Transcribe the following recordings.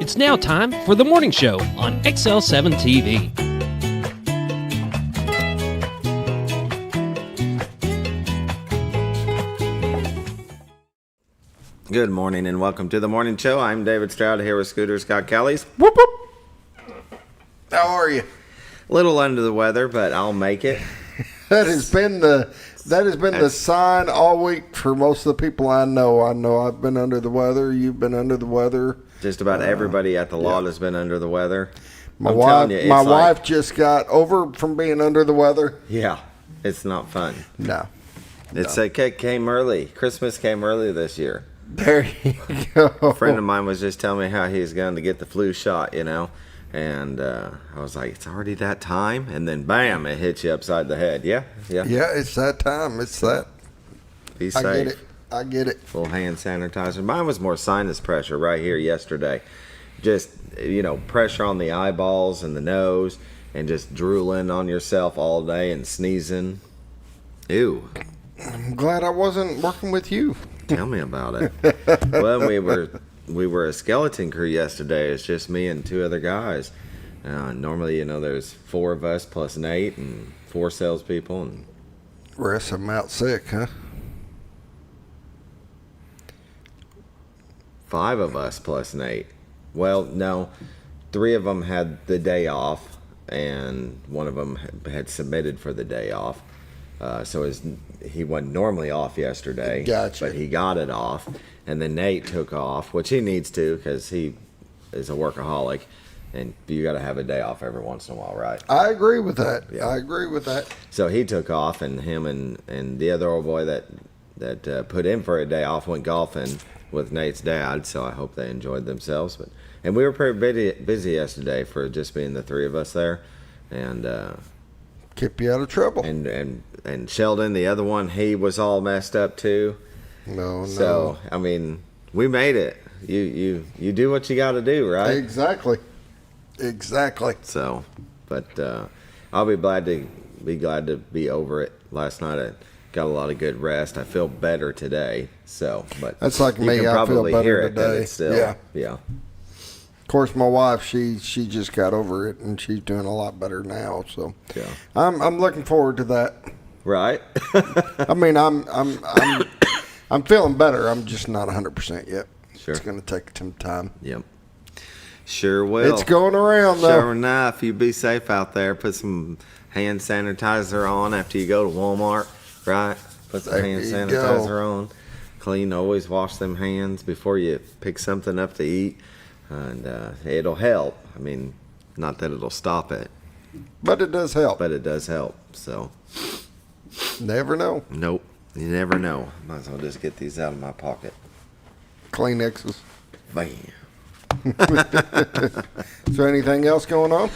It's now time for the morning show on XL7-TV. Good morning and welcome to the morning show. I'm David Stroud here with Scooter Scott Kelly's. Whoop, whoop. How are you? A little under the weather, but I'll make it. That has been the sign all week for most of the people I know. I know I've been under the weather. You've been under the weather. Just about everybody at the lot has been under the weather. My wife just got over from being under the weather. Yeah, it's not fun. No. It came early. Christmas came early this year. There you go. A friend of mine was just telling me how he's going to get the flu shot, and I was like, it's already that time? And then bam, it hits you upside the head. Yeah. Yeah, it's that time. It's that. Be safe. I get it. Full hand sanitizer. Mine was more sinus pressure right here yesterday. Just, pressure on the eyeballs and the nose and just drooling on yourself all day and sneezing. Ew. I'm glad I wasn't working with you. Tell me about it. Well, we were a skeleton crew yesterday. It's just me and two other guys. Normally, there's four of us plus Nate and four salespeople. And rest of them out sick, huh? 5 of us plus Nate. Well, no, 3 of them had the day off, and one of them had submitted for the day off. So he wasn't normally off yesterday, Gotcha. But he got it off. And then Nate took off, which he needs to because he is a workaholic, and you got to have a day off every once in a while, right? I agree with that. Yeah. I agree with that. So he took off, and him and the other old boy that put in for a day off went golfing with Nate's dad. So I hope they enjoyed themselves. And we were pretty busy yesterday for just being the 3 of us there, and keep you out of trouble. And Sheldon, the other one, he was all messed up too. No. So I mean, we made it. You do what you got to do, right? Exactly. So, but I'll be glad to be over it. Last night I got a lot of good rest. I feel better today. So, but that's like me. You can I feel probably better hear it today. that it's still, yeah. Of course, my wife, she just got over it, and she's doing a lot better now. So, yeah, I'm looking forward to that. Right. I mean, I'm feeling better. I'm just not 100% yet. Sure. It's going to take some time. Yep. Sure will. It's going around, though. Sure enough. You be safe out there. Put some hand sanitizer on after you go to Walmart, right? Put some hand sanitizer on. Clean. Always wash them hands before you pick something up to eat. And it'll help. I mean, not that it'll stop it. But it does help. So. Never know. Nope. You never know. Might as well just get these out of my pocket. Kleenexes. Bam. Is there anything else going on?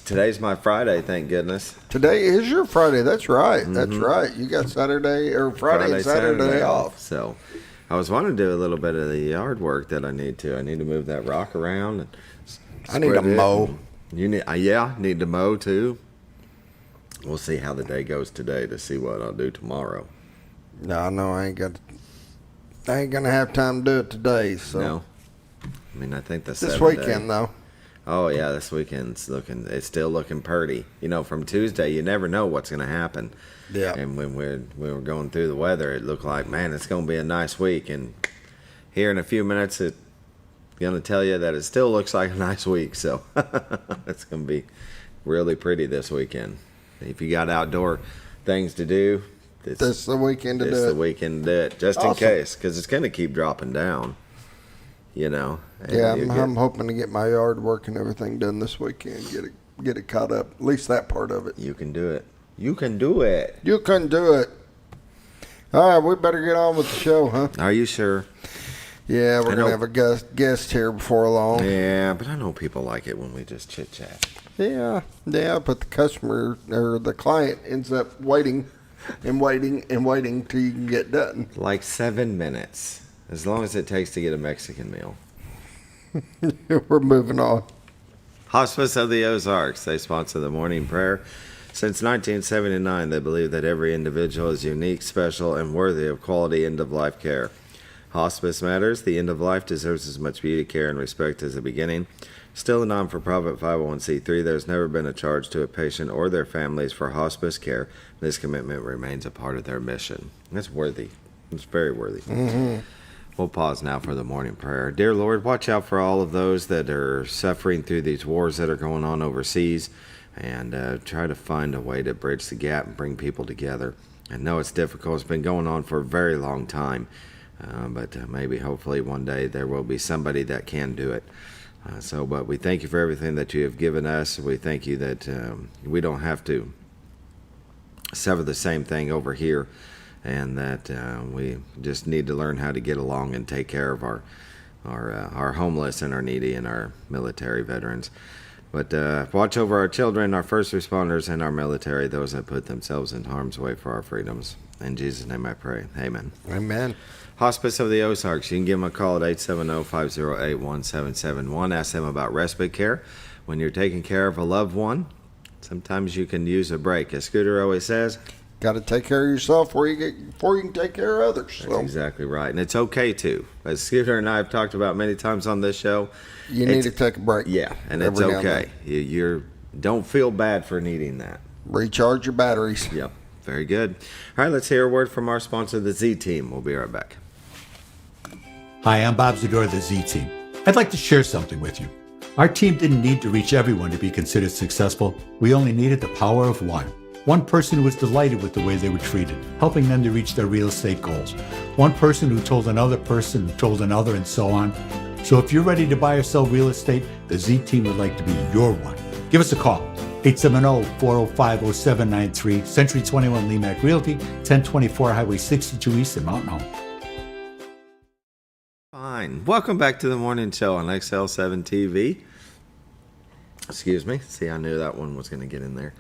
Today's my Friday, thank goodness. Today is your Friday. That's right. Mm-hmm. That's right. You got Saturday and Saturday off. So I was wanting to do a little bit of the yard work that I need to. I need to move that rock around. And I need to mow. You need, need to mow too. We'll see how the day goes today to see what I'll do tomorrow. No, I ain't gonna have time to do it today. So no. I mean, I think this weekend though. Oh yeah, this weekend's it's still looking pretty. From Tuesday, you never know what's gonna happen. Yeah. And when we were going through the weather, it looked like, man, it's gonna be a nice week. And here in a few minutes, it's gonna tell you that it still looks like a nice week. So it's gonna be really pretty this weekend. If you got outdoor things to do, this is the weekend to do it. It's the weekend to do it, just in case, because it's going to keep dropping down, Yeah, I'm hoping to get my yard work and everything done this weekend, get it caught up, at least that part of it. You can do it. You can do it. You can do it. All right, we better get on with the show, huh? Are you sure? Yeah, we're going to have a guest here before long. Yeah, but I know people like it when we just chit-chat. Yeah, but the customer or the client ends up waiting till you can get done. Like 7 minutes, as long as it takes to get a Mexican meal. We're moving on. Hospice of the Ozarks, they sponsor the morning prayer. Since 1979, they believe that every individual is unique, special, and worthy of quality end-of-life care. Hospice matters. The end of life deserves as much beauty, care, and respect as the beginning. Still a non-for-profit 501c3, there's never been a charge to a patient or their families for hospice care. This commitment remains a part of their mission. That's worthy. It's very worthy. Mm-hmm. We'll pause now for the morning prayer. Dear Lord, watch out for all of those that are suffering through these wars that are going on overseas, and try to find a way to bridge the gap and bring people together. I know it's difficult. It's been going on for a very long time, but maybe hopefully one day there will be somebody that can do it. But we thank you for everything that you have given us. We thank you that we don't have to suffer the same thing over here, and that we just need to learn how to get along and take care of our homeless and our needy and our military veterans. But watch over our children, our first responders, and our military, those that put themselves in harm's way for our freedoms. In Jesus' name I pray. Amen. Amen. Hospice of the Ozarks. You can give them a call at 870-508-1771. Ask them about respite care. When you're taking care of a loved one, sometimes you can use a break. As Scooter always says, got to take care of yourself before you can take care of others. That's exactly right. And it's okay to. As Scooter and I have talked about many times on this show, you need to take a break. Yeah, and it's okay. You don't feel bad for needing that. Recharge your batteries. Yep. Very good. All right, let's hear a word from our sponsor, the Z Team. We'll be right back. Hi, I'm Bob Zador of the Z Team. I'd like to share something with you. Our team didn't need to reach everyone to be considered successful. We only needed the power of one. One person who was delighted with the way they were treated, helping them to reach their real estate goals. One person who told another person, who told another, and so on. So if you're ready to buy or sell real estate, the Z Team would like to be your one. Give us a call. 870-405-0793, Century 21 Lemac Realty, 1024 Highway 62 East in Mountain Home. Fine. Welcome back to the morning show on XL7-TV. Excuse me. See, I knew that one was going to get in there.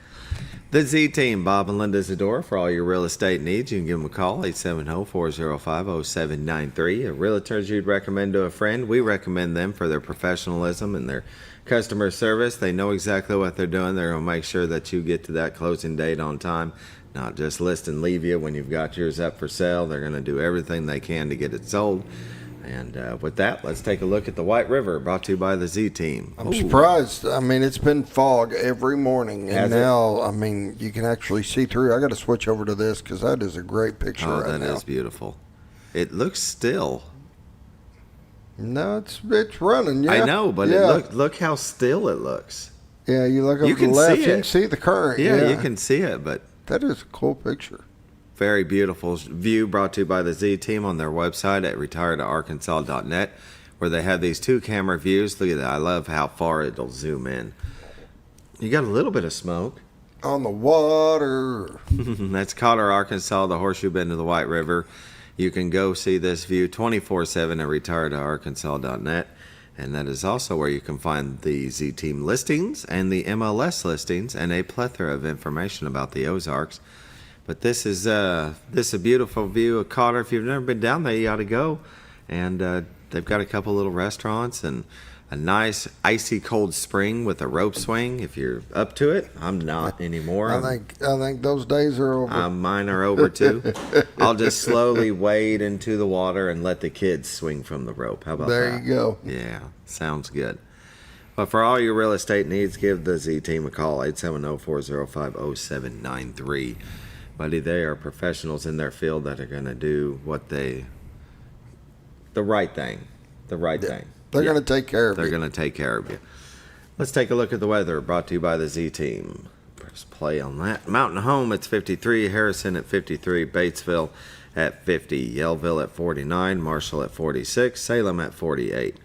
The Z Team, Bob and Linda Zador, for all your real estate needs. You can give them a call, 870-405-0793. Realtors you'd recommend to a friend, we recommend them for their professionalism and their customer service. They know exactly what they're doing. They're going to make sure that you get to that closing date on time, not just list and leave you when you've got yours up for sale. They're going to do everything they can to get it sold. And with that, let's take a look at the White River, brought to you by the Z Team. I'm surprised. I mean, it's been fog every morning, and now, I mean, you can actually see through. I got to switch over to this because that is a great picture right now. That is beautiful. It looks still. No, it's running. Yeah, I know, but look how still it looks. Yeah, you look over to the left, you can see the current. Yeah, you can see it, but that is a cool picture. Very beautiful view, brought to you by the Z Team on their website at retiredarkansas.net, where they have these 2-camera views. Look at that. I love how far it'll zoom in. You got a little bit of smoke. On the water. That's Cotter, Arkansas, the horseshoe bend of the White River. You can go see this view 24/7 at retiredarkansas.net. And that is also where you can find the Z Team listings and the MLS listings and a plethora of information about the Ozarks. But this is a beautiful view of Cotter. If you've never been down there, you ought to go. And they've got a couple little restaurants and a nice icy cold spring with a rope swing. If you're up to it, I'm not anymore. I think those days are over. Mine are over too. I'll just slowly wade into the water and let the kids swing from the rope. How about that? There you go. Yeah, sounds good. But for all your real estate needs, give the Z Team a call, 870-405-0793. Buddy, they are professionals in their field that are going to do the right thing. The right thing. They're going to take care of you. They're going to take care of you. Let's take a look at the weather, brought to you by the Z Team. Press play on that. Mountain Home, it's 53. Harrison at 53. Batesville at 50. Yellville at 49. Marshall at 46. Salem at 48.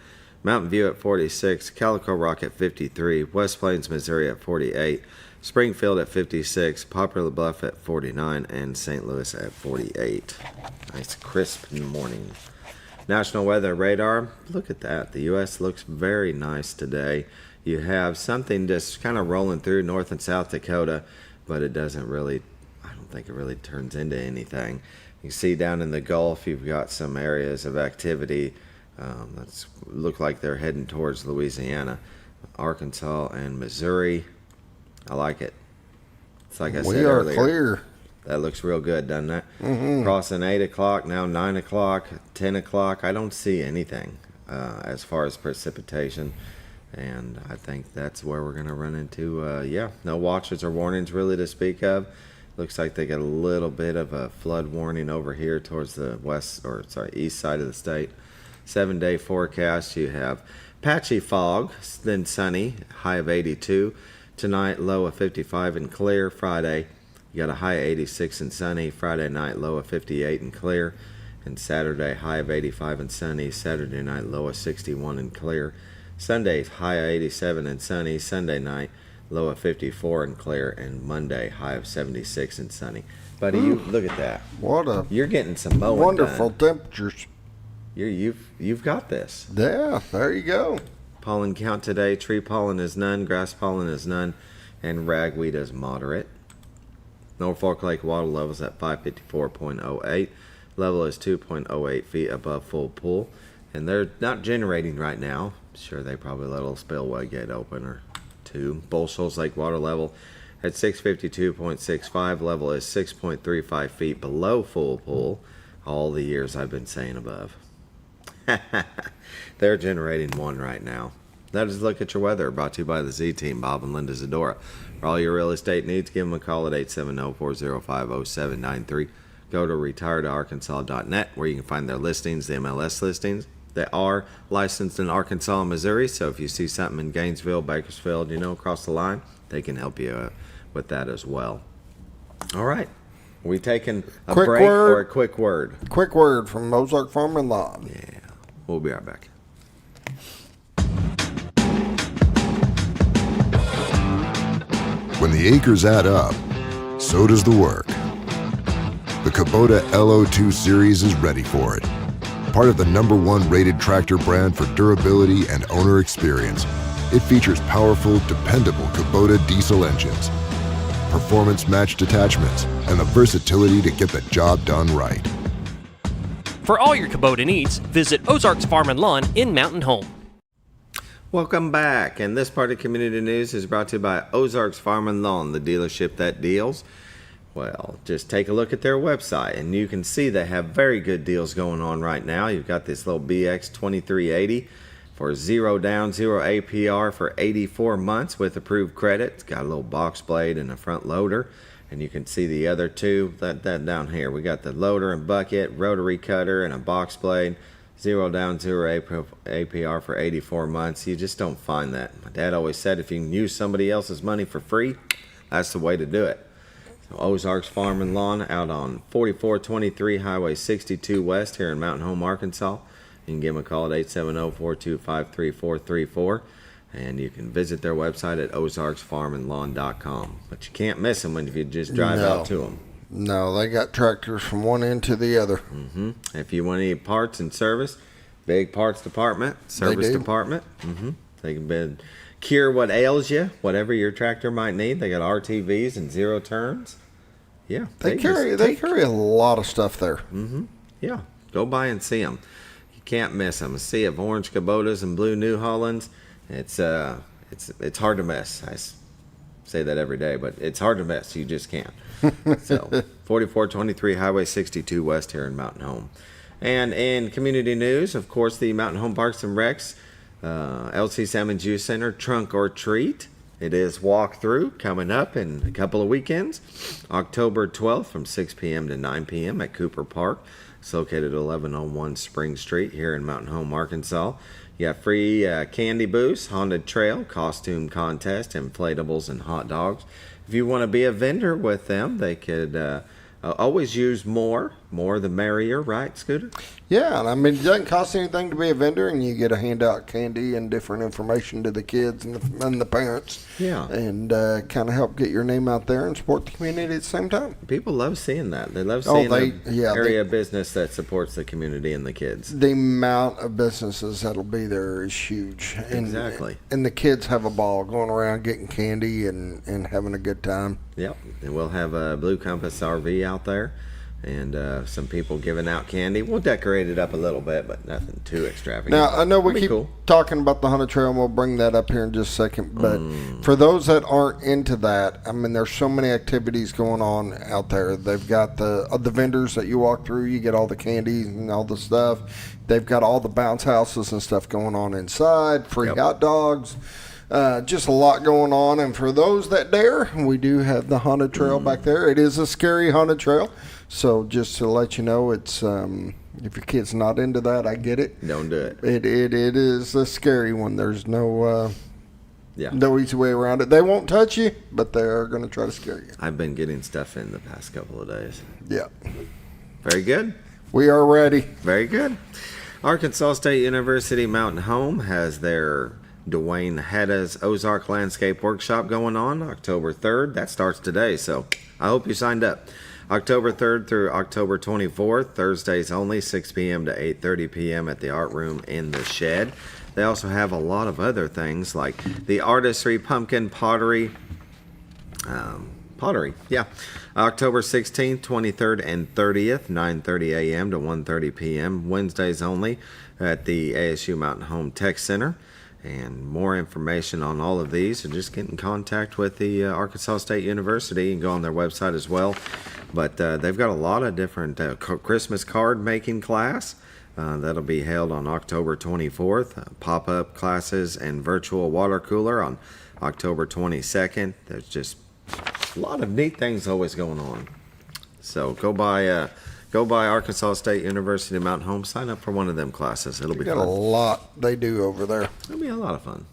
Mountain View at 46. Calico Rock at 53. West Plains, Missouri at 48. Springfield at 56, Poplar Bluff at 49, and St. Louis at 48. Nice crisp in the morning. National Weather Radar, look at that. The U.S. looks very nice today. You have something just kind of rolling through North and South Dakota, but it doesn't really, I don't think it really turns into anything. You see down in the Gulf, you've got some areas of activity that look like they're heading towards Louisiana, Arkansas, and Missouri. I like it. It's like I said earlier. We are clear. That looks real good, doesn't it? Crossing 8 o'clock, now 9 o'clock, 10 o'clock. I don't see anything as far as precipitation. And I think that's where we're going to run into, no watches or warnings really to speak of. Looks like they got a little bit of a flood warning over here towards the east side of the state. 7-day forecast, you have patchy fog, then sunny, high of 82. Tonight, low of 55 and clear. Friday, you got a high of 86 and sunny. Friday night, low of 58 and clear. And Saturday, high of 85 and sunny. Saturday night, low of 61 and clear. Sunday, high of 87 and sunny. Sunday night, low of 54 and clear. And Monday, high of 76 and sunny. Buddy, you look at that. You're getting some mowing wonderful done. temperatures. You've got this. Yeah, there you go. Pollen count today: tree pollen is none, grass pollen is none, and ragweed is moderate. Norfolk Lake water level is at 554.08. Level is 2.08 feet above full pool, and they're not generating right now. I'm sure they probably let a little spillway get open or two. Bull Shoals Lake water level at 652.65. Level is 6.35 feet below full pool. All the years I've been saying above. They're generating one right now. That is Look at Your Weather, brought to you by the Z-Team, Bob and Linda Zadora. For all your real estate needs, give them a call at 870-405-0793. Go to retiredarkansas.net where you can find their listings, the MLS listings. They are licensed in Arkansas and Missouri, so if you see something in Gainesville, Bakersfield, across the line, they can help you with that as well. All right. Are we taking a Quick break word. or a quick word? Quick word from Ozark Farm and Lawn. Yeah. We'll be right back. When the acres add up, so does the work. The Kubota LO2 Series is ready for it. Part of the #1 rated tractor brand for durability and owner experience, it features powerful, dependable Kubota diesel engines, performance-matched attachments, and the versatility to get the job done right. For all your Kubota needs, visit Ozark's Farm and Lawn in Mountain Home. Welcome back, and this part of Community News is brought to you by Ozark's Farm and Lawn, the dealership that deals. Well, just take a look at their website, and you can see they have very good deals going on right now. You've got this little BX 2380 for 0 down, 0 APR for 84 months with approved credit. It's got a little box blade and a front loader. And you can see the other two, that down here. We got the loader and bucket, rotary cutter, and a box blade. 0 down, 0 APR for 84 months. You just don't find that. My dad always said if you can use somebody else's money for free, that's the way to do it. So Ozark's Farm and Lawn out on 4423 Highway 62 West here in Mountain Home, Arkansas. You can give them a call at 870-425-3434. And you can visit their website at ozarksfarmandlawn.com. But you can't miss them if you just drive out to them. No, they got tractors from one end to the other. If you want any parts and service, big parts department, service department. They can cure what ails you, whatever your tractor might need. They got RTVs and zero turns. Yeah, They carry a lot of stuff there. Yeah, go by and see them. You can't miss them. A sea of orange Kubotas and blue New Hollands. It's hard to miss. I say that every day, but it's hard to miss. You just can't. So 4423 Highway 62 West here in Mountain Home. And in community news, of course, the Mountain Home Parks and Recs LC Salmon Juice Center Trunk or Treat. It is walkthrough coming up in a couple of weekends. October 12th from 6 p.m. to 9 p.m. at Cooper Park. It's located at 1101 Spring Street here in Mountain Home, Arkansas. You have free candy booths, haunted trail, costume contest, inflatables, and hot dogs. If you want to be a vendor with them, they could always use more the merrier, right, Scooter? Yeah, and I mean, it doesn't cost anything to be a vendor, and you get to hand out candy and different information to the kids and the parents. Yeah. And kind of help get your name out there and support the community at the same time. People love seeing that. They love seeing area business that supports the community and the kids. The amount of businesses that'll be there is huge. Exactly. And the kids have a ball going around getting candy and having a good time. Yep. And we'll have a Blue Compass RV out there. and some people giving out candy. We'll decorate it up a little bit, but nothing too extravagant. Now, I know we keep cool. talking about the Haunted Trail, and we'll bring that up here in just a second. But for those that aren't into that, I mean, there's so many activities going on out there. They've got the vendors that you walk through. You get all the candy and all the stuff. They've got all the bounce houses and stuff going on inside, free hot dogs. Just a lot going on. And for those that dare, we do have the Haunted Trail back there. It is a scary Haunted Trail. So just to let you know, it's if your kid's not into that, I get it. Don't do it. It is a scary one. There's no easy way around it. They won't touch you, but they are going to try to scare you. I've been getting stuff in the past couple of days. Yeah. Very good. We are ready. Very good. Arkansas State University Mountain Home has their Dwayne Hedda's Ozark Landscape Workshop going on October 3rd. That starts today, so I hope you signed up. October 3rd through October 24th, Thursdays only, 6 p.m. to 8:30 p.m. at the Art Room in the Shed. They also have a lot of other things like the Artistry Pumpkin Pottery. October 16th, 23rd, and 30th, 9:30 a.m. to 1:30 p.m. Wednesdays only at the ASU Mountain Home Tech Center. And more information on all of these, and just get in contact with the Arkansas State University and go on their website as well. But they've got a lot of different Christmas card making class. That'll be held on October 24th. Pop-up classes and virtual water cooler on October 22nd. There's just a lot of neat things always going on. So go by Arkansas State University Mountain Home. Sign up for one of them classes. It'll be fun. Got a lot they do over there. It'll be a lot of fun.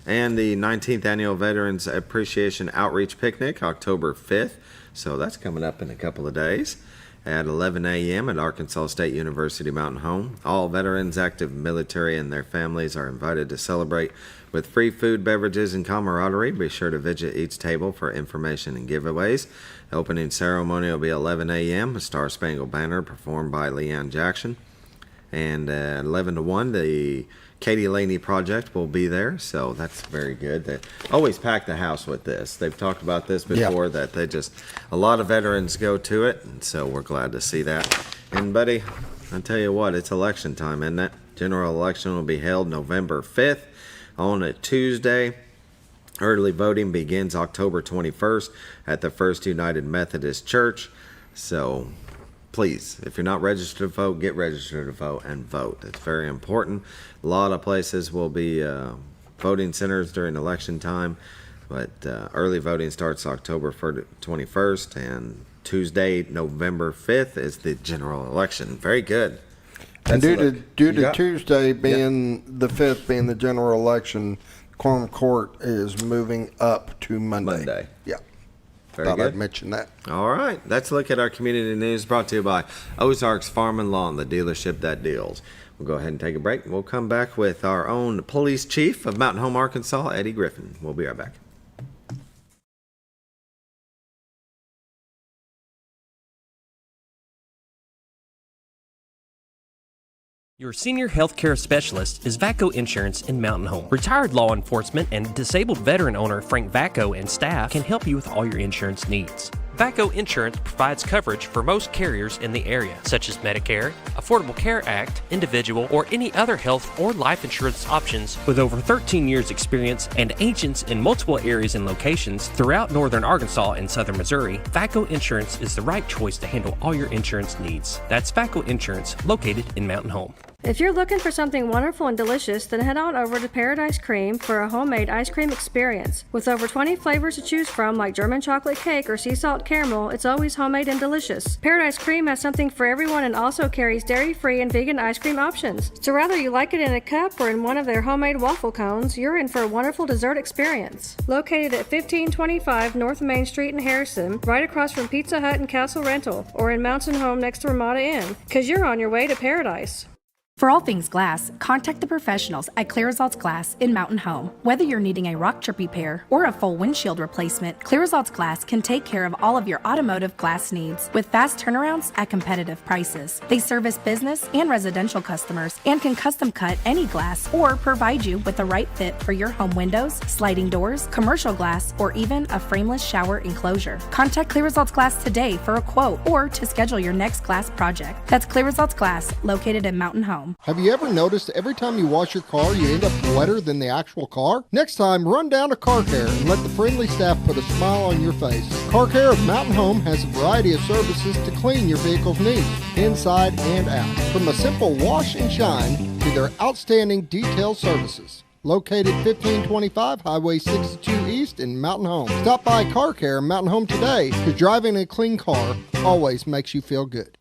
And the 19th Annual Veterans Appreciation Outreach Picnic, October 5th. So that's coming up in a couple of days at 11 a.m. at Arkansas State University Mountain Home. All veterans, active military, and their families are invited to celebrate with free food, beverages, and camaraderie. Be sure to visit each table for information and giveaways. Opening ceremony will be 11 a.m. A Star Spangled Banner performed by Leanne Jackson. And at 11 to 1, the Katie Laney Project will be there, so that's very good. They always pack the house with this. They've talked about this before, that a lot of veterans go to it, and so we're glad to see that. And, buddy, I tell you what, it's election time, isn't it? General election will be held November 5th on a Tuesday. Early voting begins October 21st at the First United Methodist Church, so please, if you're not registered to vote, get registered to vote and vote. It's very important. A lot of places will be voting centers during election time, but early voting starts October 21st, and Tuesday, November 5th is the general election. Very good. And due to Tuesday being the 5th, being the general election, Quorum Court is moving up to Monday. Yeah. Very Thought good. I'd mention that. All right. Let's look at our community news brought to you by Ozarks Farm and Lawn, the dealership that deals. We'll go ahead and take a break. We'll come back with our own police chief of Mountain Home, Arkansas, Eddie Griffin. We'll be right back. Your senior healthcare specialist is VACO Insurance in Mountain Home. Retired law enforcement and disabled veteran owner Frank VACO and staff can help you with all your insurance needs. VACO Insurance provides coverage for most carriers in the area, such as Medicare, Affordable Care Act, individual, or any other health or life insurance options. With over 13 years experience and agents in multiple areas and locations throughout northern Arkansas and southern Missouri, VACO Insurance is the right choice to handle all your insurance needs. That's VACO Insurance, located in Mountain Home. If you're looking for something wonderful and delicious, then head on over to Paradise Cream for a homemade ice cream experience. With over 20 flavors to choose from, like German chocolate cake or sea salt caramel, it's always homemade and delicious. Paradise Cream has something for everyone and also carries dairy-free and vegan ice cream options. So whether you like it in a cup or in one of their homemade waffle cones, you're in for a wonderful dessert experience. Located at 1525 North Main Street in Harrison, right across from Pizza Hut and Castle Rental, or in Mountain Home next to Ramada Inn, because you're on your way to paradise. For all things glass, contact the professionals at Clear Results Glass in Mountain Home. Whether you're needing a rock chip repair or a full windshield replacement, Clear Results Glass can take care of all of your automotive glass needs with fast turnarounds at competitive prices. They service business and residential customers and can custom cut any glass or provide you with the right fit for your home windows, sliding doors, commercial glass, or even a frameless shower enclosure. Contact Clear Results Glass today for a quote or to schedule your next glass project. That's Clear Results Glass, located in Mountain Home. Have you ever noticed every time you wash your car, you end up wetter than the actual car? Next time, run down to Car Care and let the friendly staff put a smile on your face. Car Care of Mountain Home has a variety of services to clean your vehicle's needs, inside and out. From a simple wash and shine to their outstanding detailed services. Located 1525 Highway 62 East in Mountain Home. Stop by Car Care Mountain Home today, because driving a clean car always makes you feel good.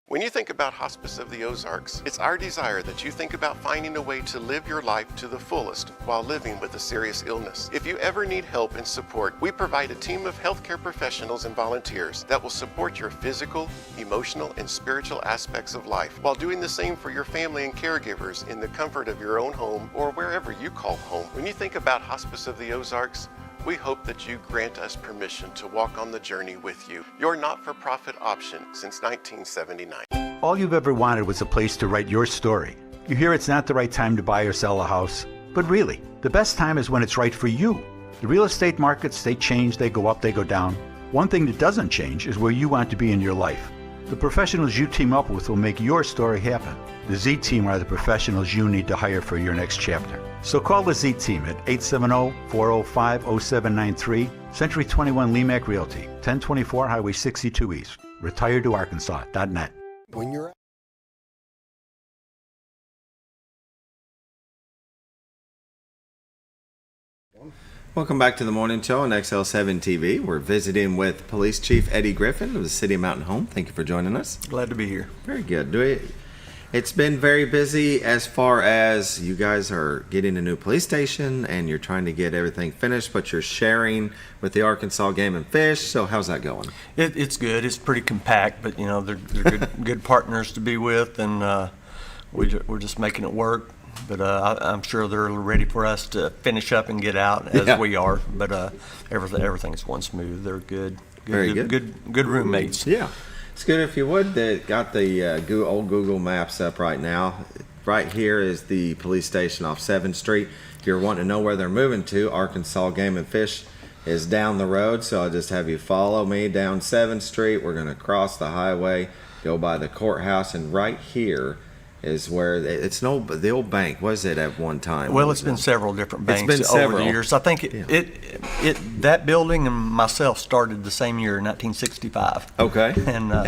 When you think about Hospice of the Ozarks, it's our desire that you think about finding a way to live your life to the fullest while living with a serious illness. If you ever need help and support, we provide a team of healthcare professionals and volunteers that will support your physical, emotional, and spiritual aspects of life while doing the same for your family and caregivers in the comfort of your own home or wherever you call home. When you think about Hospice of the Ozarks, we hope that you grant us permission to walk on the journey with you. Your not-for-profit option since 1979. All you've ever wanted was a place to write your story. You hear it's not the right time to buy or sell a house, but really, the best time is when it's right for you. The real estate markets, they change, they go up, they go down. One thing that doesn't change is where you want to be in your life. The professionals you team up with will make your story happen. The Z-Team are the professionals you need to hire for your next chapter. So call the Z-Team at 870-405-0793, Century 21 Lemac Realty, 1024 Highway 62 East, retiredtoarkansas.net. When you're Welcome back to the morning show on XL7-TV. We're visiting with Police Chief Eddie Griffin of the City of Mountain Home. Thank you for joining us. Glad to be here. Very good. It's been very busy as far as you guys are getting a new police station and you're trying to get everything finished, but you're sharing with the Arkansas Game and Fish. So how's that going? It's good. It's pretty compact, but they're good partners to be with, and we're just making it work. But I'm sure they're ready for us to finish up and get out as we are. But everything's going smooth. They're good. Very good. Good roommates. Yeah. It's good if you would. They got the old Google Maps up right now. Right here is the police station off 7th Street. If you're wanting to know where they're moving to, Arkansas Game and Fish is down the road. So I'll just have you follow me down 7th Street. We're going to cross the highway, go by the courthouse, and right here is where the old bank was it at one time? Well, it's been several different banks over the years. I think that building and myself started the same year, 1965. Okay. And now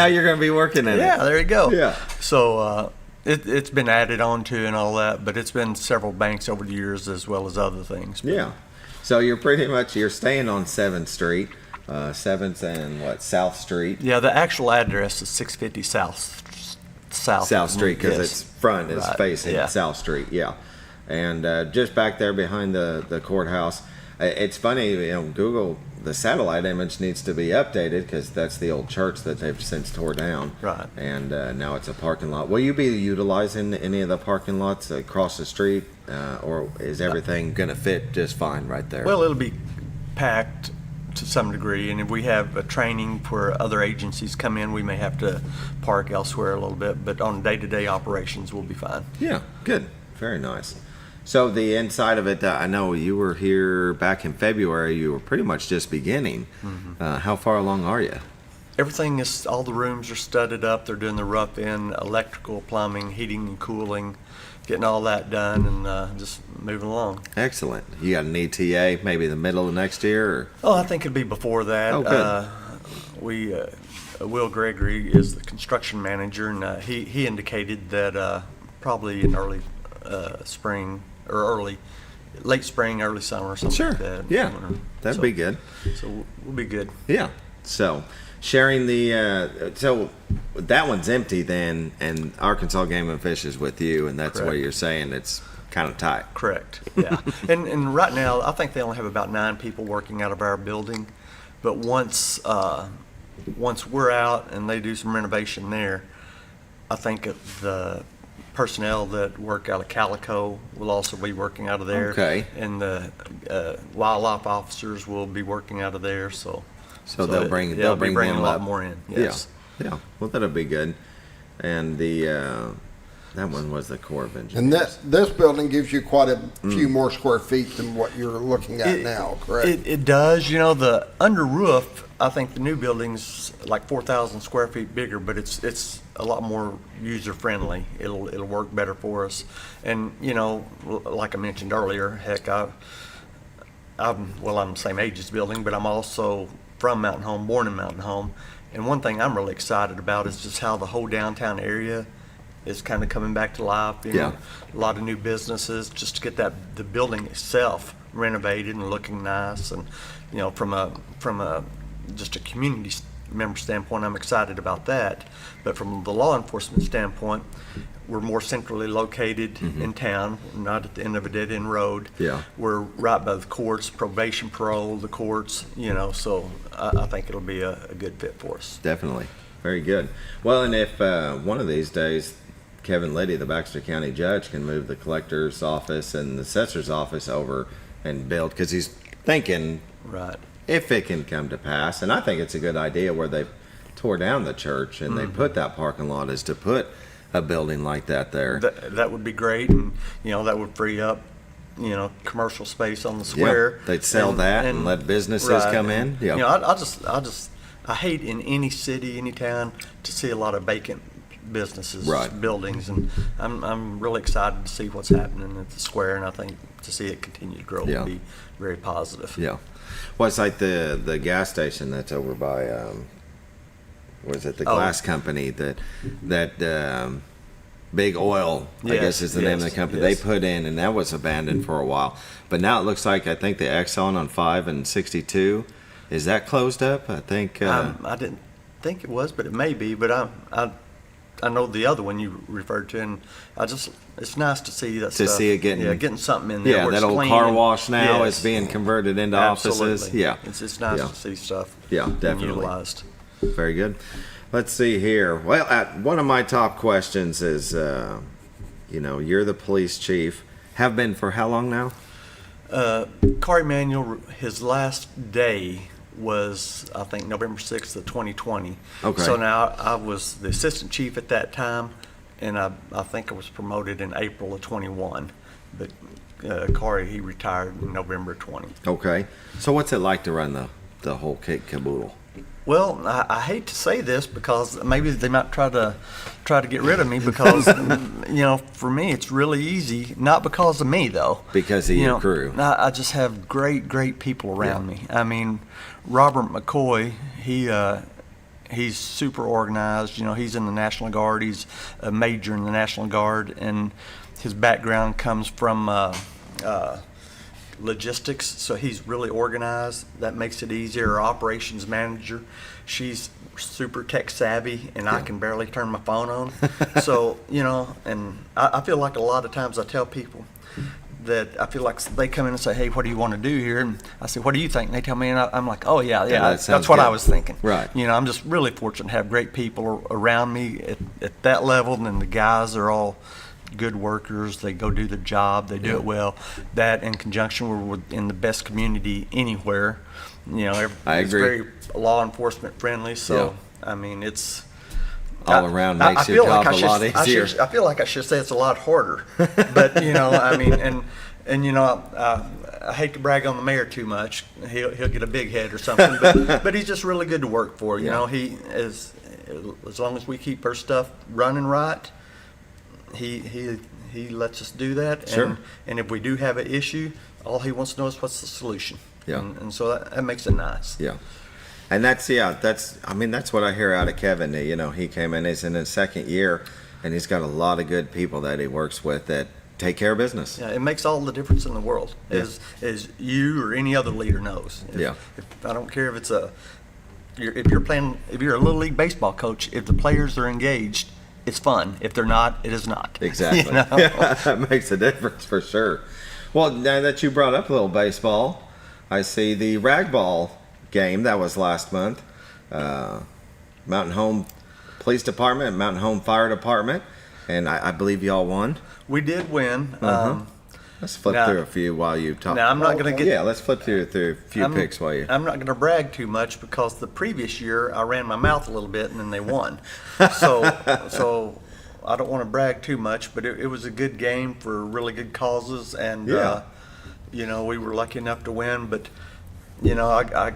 you're going to be working in it. Yeah, there you go. Yeah. So it's been added on to and all that, but it's been several banks over the years as well as other things. But yeah. So you're staying on 7th Street, 7th and South Street. Yeah, the actual address is 650 South Street, because it's facing South Street, yeah. And just back there behind the courthouse, it's funny, Google, the satellite image needs to be updated because that's the old church that they've since tore down. Right. And now it's a parking lot. Will you be utilizing any of the parking lots across the street, or is everything going to fit just fine right there? Well, it'll be packed to some degree, and if we have a training for other agencies come in, we may have to park elsewhere a little bit, but on day-to-day operations we'll be fine. Yeah, good. Very nice. So the inside of it, I know you were here back in February. You were pretty much just beginning. Mm-hmm. How far along are you? Everything is, all the rooms are studded up. They're doing the rough-in, electrical, plumbing, heating and cooling, getting all that done, and just moving along. Excellent. You got an ETA maybe the middle of next year? Or? Oh, I think it'll be before that. Oh, good. Will Gregory is the construction manager, and he indicated that probably in early spring or late spring, early summer, or something like that. Yeah, that'd be good. So we'll be good. Yeah. So sharing so that one's empty then, and Arkansas Game and Fish is with you, and that's where you're saying it's kind of tight. Correct. Yeah. and right now, I think they only have about 9 people working out of our building, but once once we're out and they do some renovation there, I think the personnel that work out of Calico will also be working out of there. Okay. And the wildlife officers will be working out of there. So they'll bring they'll be bringing them a lot up. more in. Yes. Yeah. Well, that'll be good. And the that one was the Corps of Engineers. And this building gives you quite a few more square feet than what you're looking at now, correct? It does. The under roof, I think the new building's like 4,000 square feet bigger, but it's a lot more user friendly. It'll work better for us. And like I mentioned earlier, heck, I'm the same age as the building, but I'm also from Mountain Home, born in Mountain Home. And one thing I'm really excited about is just how the whole downtown area is kind of coming back to life. A lot of new businesses, just to get the building itself renovated and looking nice. And from a just a community member standpoint, I'm excited about that. But from the law enforcement standpoint, we're more centrally located in town, not at the end of a dead end road. Yeah. We're right by the courts, probation, parole, the courts. So I think it'll be a good fit for us. Definitely. Very good. Well, and if one of these days Kevin Liddy, the Baxter County judge, can move the collector's office and the assessor's office over and build, because he's thinking Right. if it can come to pass, and I think it's a good idea where they tore down the church and they put that parking lot, is to put a building like that there. That would be great, and that would free up commercial space on the square. Yeah, they'd sell that and let businesses right, come in. Yeah. I hate in any city, any town, to see a lot of vacant businesses, Right. buildings, and I'm really excited to see what's happening at the square, and I think to see it continue to grow Yeah. will be very positive. Yeah. Well, it's like the gas station that's over by what is it, the glass company that Big Oil, I Yes, guess is the name of the yes, company, yes. they put in, and that was abandoned for a while. But now it looks like, I think the Exxon on 5 and 62, is that closed up? I think I didn't think it was, but it may be. But I know the other one you referred to, and it's nice to see that to stuff. see it getting something in there. Yeah, where that it's old clean car and- wash now Yes. is being converted into Absolutely. offices. Yeah. It's nice Yeah. to see stuff. Yeah, being definitely. utilized. Very good. Let's see here. Well, one of my top questions is, you're the police chief. Have been for how long now? Car Emanuel, his last day was, I think, November 6th of 2020. Okay. So now I was the assistant chief at that time, and I think I was promoted in April of 21. But Corey, he retired in November 20. Okay. So what's it like to run the whole kit caboodle? Well, I hate to say this because maybe they might try to get rid of me because for me it's really easy. Not because of me though. Because of your crew. I just have great people around me. I mean, Robert McCoy, he's super organized. He's in the National Guard. He's a major in the National Guard, and his background comes from logistics, so he's really organized. That makes it easier. Our operations manager, she's super tech savvy, and I can barely turn my phone on. So, and I feel like a lot of times I tell people that I feel like they come in and say, hey, what do you want to do here? And I say, what do you think? And they tell me, and I'm like, oh, yeah, that sounds that's what good. I was thinking. Right. I'm just really fortunate to have great people around me at that level, and the guys are all good workers. They go do the job. They do it well. That in conjunction, we're in the best community anywhere. I it's agree. very law enforcement friendly. So, I mean, it's all around makes I your feel job like a lot easier. I feel like I should say it's a lot harder. But, I mean, and I hate to brag on the mayor too much. He'll get a big head or something. But he's just really good to work for. He is, as long as we keep our stuff running right, he lets us do that. Sure. And if we do have an issue, all he wants to know is what's the solution. Yeah. And so that makes it nice. Yeah. And that's what I hear out of Kevin. He came in, he's in his second year, and he's got a lot of good people that he works with that take care of business. Yeah, it makes all the difference in the world, as you or any other leader knows. If I don't care if it's if you're a little league baseball coach, if the players are engaged, it's fun. If they're not, it is not. Exactly. Yeah, that makes a difference for sure. Well, now that you brought up a little baseball, I see the rag ball game that was last month. Mountain Home Police Department, Mountain Home Fire Department, and I believe y'all won. We did win. Let's flip through a few while you talk. Now, I'm not going to get... Yeah, let's flip through a few picks while you... I'm not going to brag too much because the previous year I ran my mouth a little bit and then they won. So I don't want to brag too much, but it was a good game for really good causes, and you know, we were lucky enough to win. But you know, I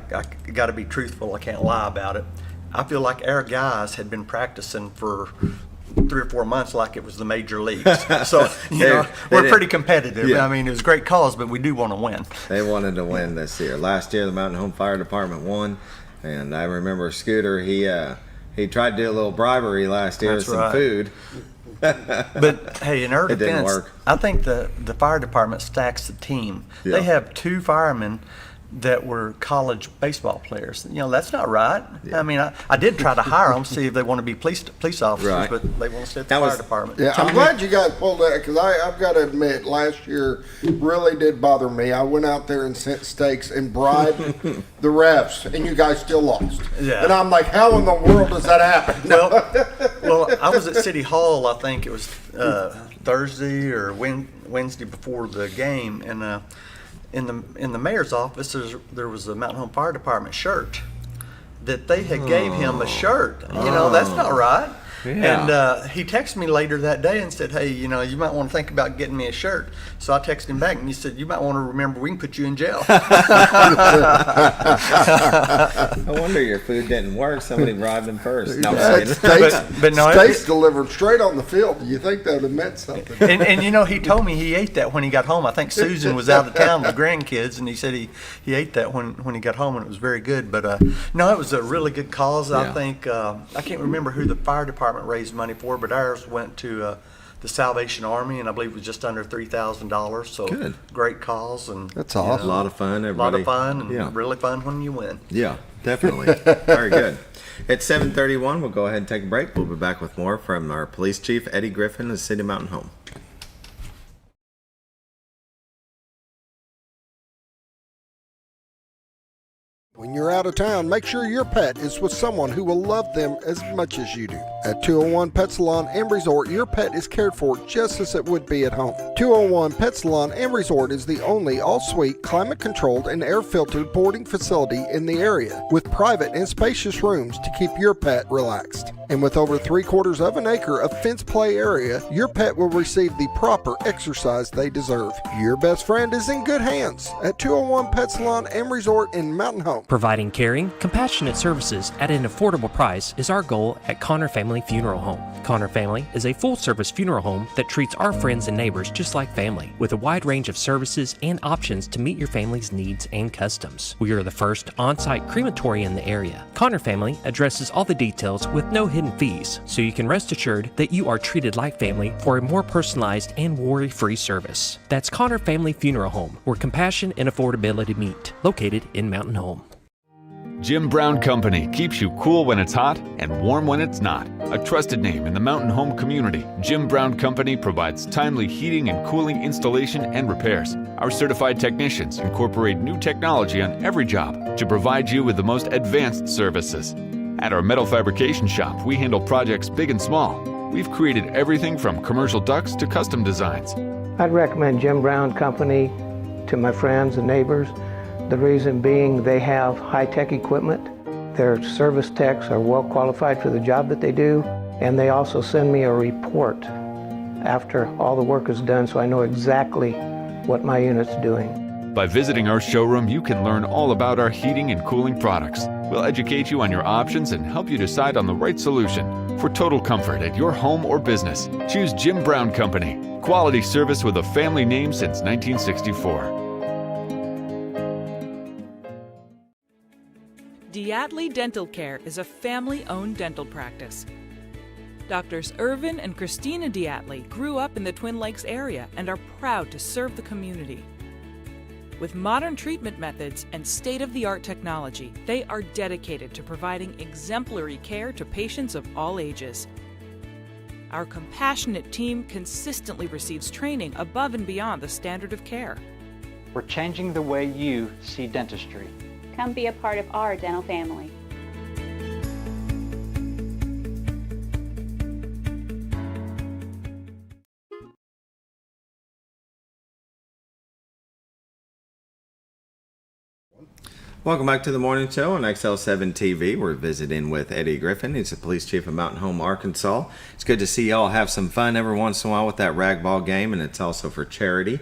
got to be truthful. I can't lie about it. I feel like our guys had been practicing for 3 or 4 months like it was the major leagues. So, you know, we're pretty competitive. Yeah. I mean, it was a great cause, but we do want to win. They wanted to win this year. Last year, the Mountain Home Fire Department won, and I remember Scooter, he tried to do a little bribery last year with some food. But hey, in our It didn't defense, work. I think the fire department stacks the team. Yeah. They have 2 firemen that were college baseball players. You know, that's not right. Yeah. I mean, I did try to hire them, see if they want to be police officers, Right. but they want to stay at the That fire was- department. Yeah, I'm glad you guys pulled that, because I've got to admit, last year really did bother me. I went out there and sent steaks and bribed the refs, and you guys still lost. Yeah. And I'm like, how in the world does that happen? Well, I was at City Hall, I think it was Thursday or Wednesday before the game, and in the mayor's office, there was a Mountain Home Fire Department shirt that they had gave him a shirt. You know, that's not right. Yeah. And he texted me later that day and said, hey, you know, you might want to think about getting me a shirt. So I texted him back and he said, you might want to remember we can put you in jail. I wonder your food didn't work. Somebody bribed him first. No, I'm just kidding. Steaks delivered straight on the field. You think that would have meant something? And you know, he told me he ate that when he got home. I think Susan was out of town with grandkids, and he said he ate that when he got home, and it was very good. But no, it was a really good cause. I think I can't remember who the fire department raised money for, but ours went to the Salvation Army, and I believe it was just under $3,000. So Good. Great cause, and That's A awesome. lot of fun. a Everybody. lot of fun, and Yeah. really fun when you win. Yeah, definitely. Very good. It's 7:31. We'll go ahead and take a break. We'll be back with more from our police chief, Eddie Griffin, of City Mountain Home. When you're out of town, make sure your pet is with someone who will love them as much as you do. At 201 Pet Salon and Resort, your pet is cared for just as it would be at home. 201 Pet Salon and Resort is the only all-suite, climate-controlled, and air-filtered boarding facility in the area, with private and spacious rooms to keep your pet relaxed. And with over 3/4 of an acre of fenced play area, your pet will receive the proper exercise they deserve. Your best friend is in good hands at 201 Pet Salon and Resort in Mountain Home. Providing caring, compassionate services at an affordable price is our goal at Connor Family Funeral Home. Connor Family is a full-service funeral home that treats our friends and neighbors just like family, with a wide range of services and options to meet your family's needs and customs. We are the first on-site crematory in the area. Connor Family addresses all the details with no hidden fees, so you can rest assured that you are treated like family for a more personalized and worry-free service. That's Connor Family Funeral Home, where compassion and affordability meet, located in Mountain Home. Jim Brown Company keeps you cool when it's hot and warm when it's not. A trusted name in the Mountain Home community, Jim Brown Company provides timely heating and cooling installation and repairs. Our certified technicians incorporate new technology on every job to provide you with the most advanced services. At our metal fabrication shop, we handle projects big and small. We've created everything from commercial ducts to custom designs. I'd recommend Jim Brown Company to my friends and neighbors. The reason being they have high-tech equipment. Their service techs are well qualified for the job that they do, and they also send me a report after all the work is done so I know exactly what my unit's doing. By visiting our showroom, you can learn all about our heating and cooling products. We'll educate you on your options and help you decide on the right solution. For total comfort at your home or business, choose Jim Brown Company. Quality service with a family name since 1964. Diatley Dental Care is a family-owned dental practice. Doctors Irvin and Christina Diatley grew up in the Twin Lakes area and are proud to serve the community. With modern treatment methods and state-of-the-art technology, they are dedicated to providing exemplary care to patients of all ages. Our compassionate team consistently receives training above and beyond the standard of care. We're changing the way you see dentistry. Come be a part of our dental family. Welcome back to the morning show on XL7-TV. We're visiting with Eddie Griffin. He's the police chief of Mountain Home, Arkansas. It's good to see y'all have some fun every once in a while with that ragball game, and it's also for charity.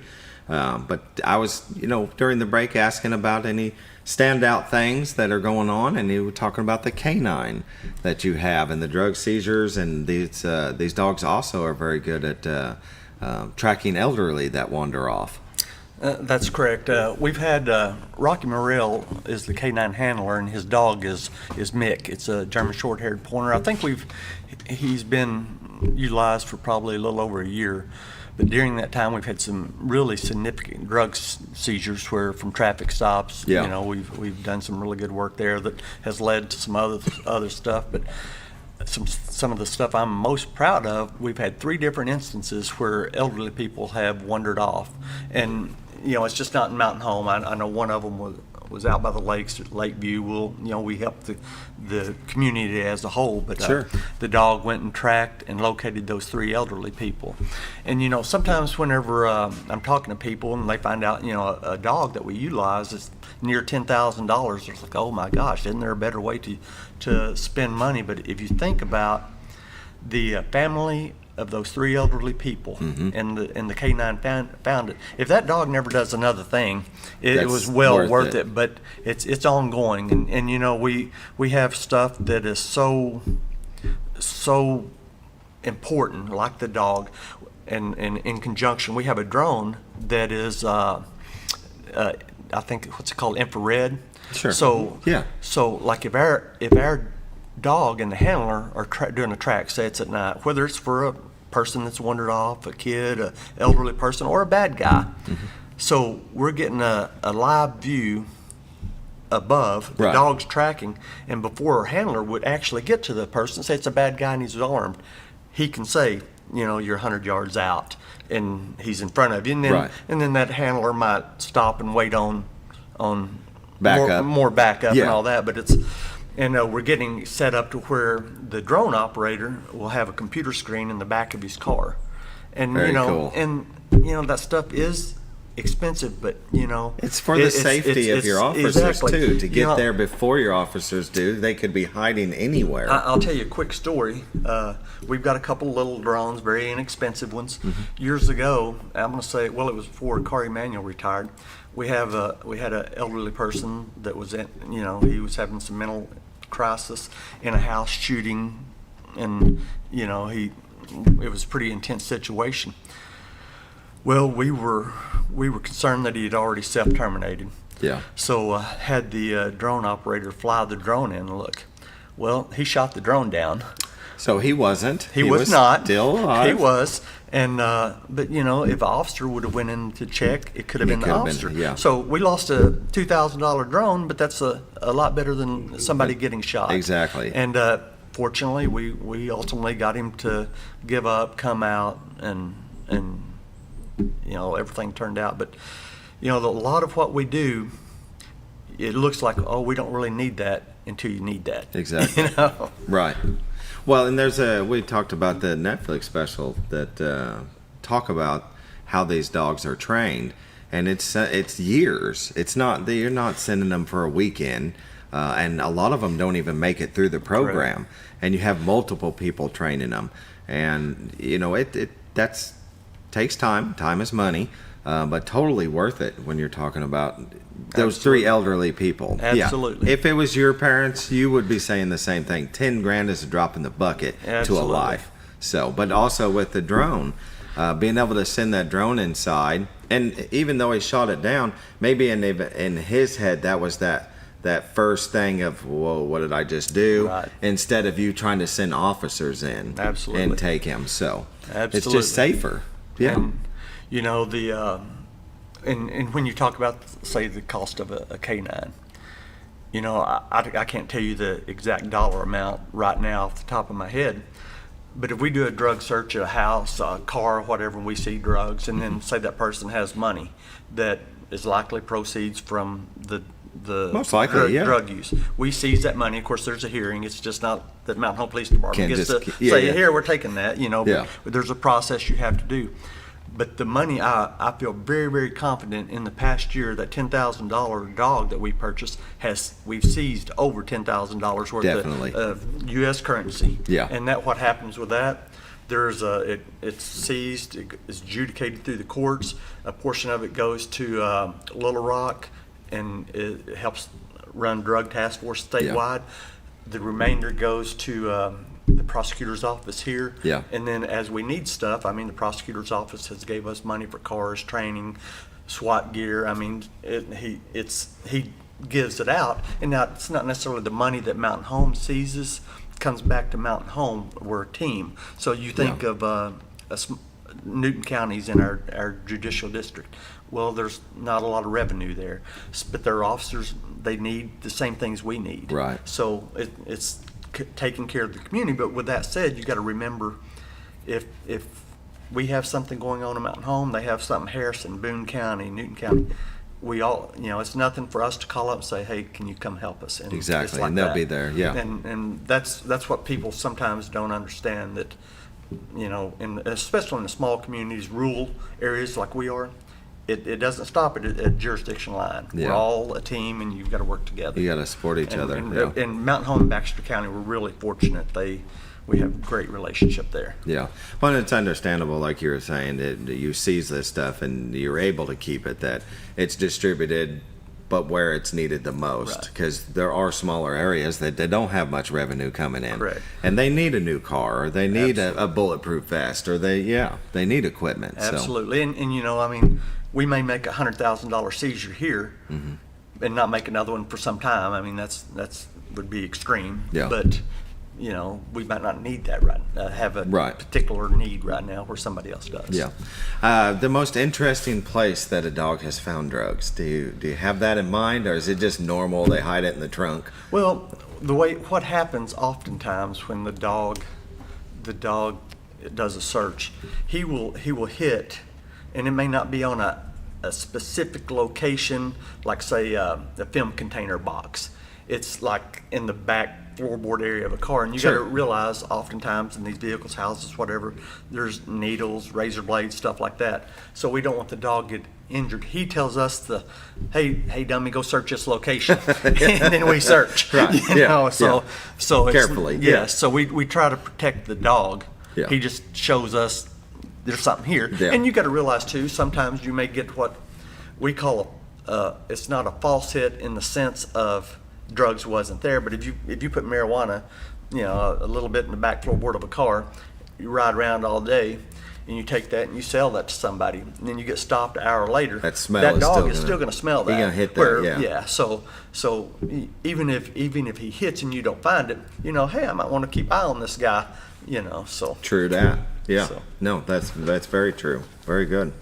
But I was, during the break asking about any standout things that are going on, and you were talking about the canine that you have and the drug seizures, and these dogs also are very good at tracking elderly that wander off. That's correct. We've had Rocky Morrell is the canine handler, and his dog is Mick. It's a German short-haired pointer. I think he's been utilized for probably a little over a year. But during that time, we've had some really significant drug seizures from traffic stops. Yeah. We've done some really good work there that has led to some other stuff. But some of the stuff I'm most proud of, we've had 3 different instances where elderly people have wandered off, and it's just not in Mountain Home. I know one of them was out by the lakes at Lakeview. We helped the community as a whole, but Sure. The dog went and tracked and located those 3 elderly people. And sometimes whenever I'm talking to people and they find out a dog that we utilize is near $10,000, it's like, oh my gosh, isn't there a better way to spend money? But if you think about the family of those 3 elderly people, and the canine found it. If that dog never does another thing, it was well worth it. But it's ongoing, and we have stuff that is so important, like the dog, and in conjunction, we have a drone that is I think what's it called, infrared. Sure. So yeah. So like if our dog and the handler are doing a track, say it's at night, whether it's for a person that's wandered off, a kid, an elderly person, or a bad guy. So we're getting a live view above, the Right. dog's tracking, and before our handler would actually get to the person, say it's a bad guy and he's armed, he can say, you're 100 yards out and he's in front of you, and then Right. and then that handler might stop and wait on Backup. more backup Yeah. and all that. But we're getting set up to where the drone operator will have a computer screen in the back of his car, and Very cool. and that stuff is expensive, but It's for the safety of your officers exactly. too, to get there before your officers do. They could be hiding anywhere. I'll tell you a quick story. We've got a couple little drones, very inexpensive ones. Years ago, I'm going to say, it was before Car Emanuel retired. We had an elderly person that was he was having some mental crisis in a house shooting, and it was a pretty intense situation. Well, we were concerned that he had already self-terminated. Yeah. So had the drone operator fly the drone in and look. Well, he shot the drone down. So he wasn't. He was not. Still alive. He was. And but if an officer would have went in to check, it could have been the officer. Yeah. So we lost a $2,000 drone, but that's a lot better than somebody getting shot. Exactly. And fortunately, we ultimately got him to give up, come out, and everything turned out. But a lot of what we do, it looks like, oh, we don't really need that until you need that. Exactly. Right. Well, and we talked about the Netflix special that talk about how these dogs are trained, and it's years. It's not that you're not sending them for a weekend, and a lot of them don't even make it through the program. Correct. And you have multiple people training them, and it takes time. Time is money, but totally worth it when you're talking about those Absolutely. 3 elderly people. Absolutely. Yeah. If it was your parents, you would be saying the same thing. $10,000 is a drop in the bucket Absolutely. to a life. So, but also with the drone, being able to send that drone inside, and even though he shot it down, maybe in his head that was that first thing of, whoa, what did I just do? Right. Instead of you trying to send officers in Absolutely. and take him. So Absolutely. it's just safer. Yeah. And, and when you talk about, say, the cost of a canine, I can't tell you the exact dollar amount right now off the top of my head, but if we do a drug search at a house, a car, whatever, and we see drugs, and then say that person has money that is likely proceeds from the Most likely, drug use. We seize that money. Of course, there's a hearing. It's just not that Mountain Home Police Department Can't gets just- to yeah, say, yeah. here, we're taking that, Yeah. but there's a process you have to do. But the money, I feel very, very confident in the past year that $10,000 dog that we purchased we've seized over $10,000 worth Definitely. of U.S. currency. Yeah. And what happens with that? It's seized, it's adjudicated through the courts. A portion of it goes to Little Rock, and it helps run drug task force statewide. The remainder goes to the prosecutor's office here. Yeah. And then as we need stuff, I mean, the prosecutor's office has gave us money for cars, training, SWAT gear. I mean, he gives it out. And now it's not necessarily the money that Mountain Home seizes. It comes back to Mountain Home. We're a team. So you think of Newton counties in our judicial district. Well, there's not a lot of revenue there, but their officers, they need the same things we need. Right. So it's taking care of the community. But with that said, you got to remember, if we have something going on in Mountain Home, they have something Harrison, Boone County, Newton County. We all, it's nothing for us to call up and say, hey, can you come help us? And Exactly, like and they'll that. be there, yeah. And that's what people sometimes don't understand, that, especially in the small communities, rural areas like we are, it doesn't stop at a jurisdiction line. Yeah. We're all a team, and you've got to work together. You got to support each other. And Mountain Home and Baxter County, we're really fortunate. We have a great relationship there. Yeah. Well, it's understandable, like you were saying, that you seize this stuff and you're able to keep it, that it's distributed, but where it's needed the most. Because there are smaller areas that they don't have much revenue coming in. Correct. And they need a new car, or they need a bulletproof vest, or they need equipment. Absolutely. So. And we may make a $100,000 seizure here and not make another one for some time. I mean, that's would be extreme. Yeah. But we might not need that have a particular need right now where somebody else does. Yeah. The most interesting place that a dog has found drugs, do you have that in mind, or is it just normal, they hide it in the trunk? Well, what happens oftentimes when the dog does a search, he will hit, and it may not be on a specific location, like say a film container box. It's like in the back floorboard area of a car, and you got to realize oftentimes in these vehicles, houses, whatever, there's needles, razor blades, stuff like that. So we don't want the dog to get injured. He tells us hey dummy, go search this location, and then we search. So carefully. So we try to protect the dog. Yeah. He just shows us there's something here. Yeah. And you got to realize too, sometimes you may get what we call it's not a false hit in the sense of drugs wasn't there, but if you put marijuana, a little bit in the back floorboard of a car, you ride around all day, and you take that and you sell that to somebody, and then you get stopped an hour later. That dog is still going to smell that. He's going to hit that. Yeah. So even if he hits and you don't find it, hey, I might want to keep eye on this guy. So true that. Yeah. So. No, that's very true. Very good.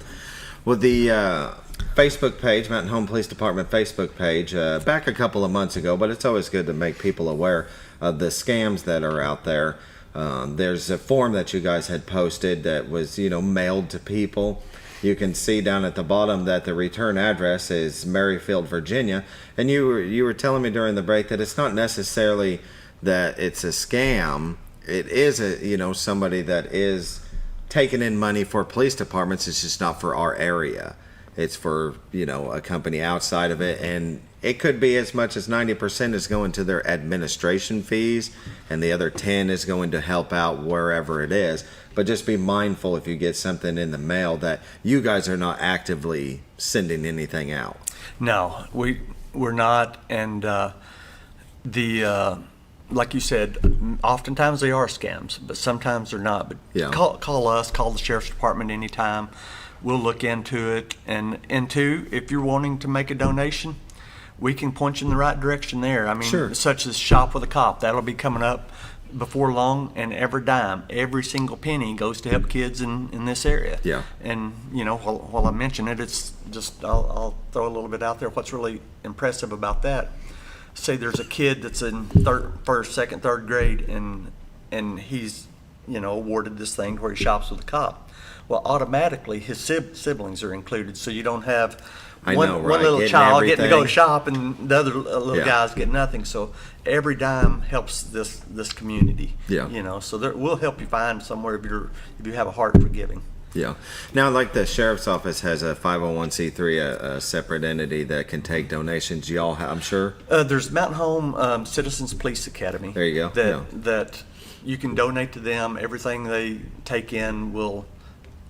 Well, the Facebook page, Mountain Home Police Department Facebook page, back a couple of months ago, but it's always good to make people aware of the scams that are out there. There's a form that you guys had posted that was, mailed to people. You can see down at the bottom that the return address is Merrifield, Virginia, and you were telling me during the break that it's not necessarily that it's a scam. It is somebody that is taking in money for police departments. It's just not for our area. It's for, a company outside of it, and it could be as much as 90% is going to their administration fees, and the other 10 is going to help out wherever it is. But just be mindful if you get something in the mail that you guys are not actively sending anything out. No, we're not, and like you said, oftentimes they are scams, but sometimes they're not. But call us, call the sheriff's department anytime. We'll look into it, and two, if you're wanting to make a donation, we can point you in the right direction there. I mean, such as Shop with a Cop, that'll be coming up before long, and every dime, every single penny goes to help kids in this area. Yeah. And while I mention it, it's just I'll throw a little bit out there. What's really impressive about that? Say there's a kid that's in first, second, third grade, and he's awarded this thing where he shops with a cop. Well, automatically his siblings are included, so you don't have one little child getting to go to shop and the other little guys get nothing. So every dime helps this community. Yeah. So we'll help you find somewhere if you have a heart for giving. Yeah. Now, like the sheriff's office has a 501c3, a separate entity that can take donations. Y'all, I'm sure. There's Mountain Home Citizens Police Academy. There you go. That you can donate to them. Everything they take in will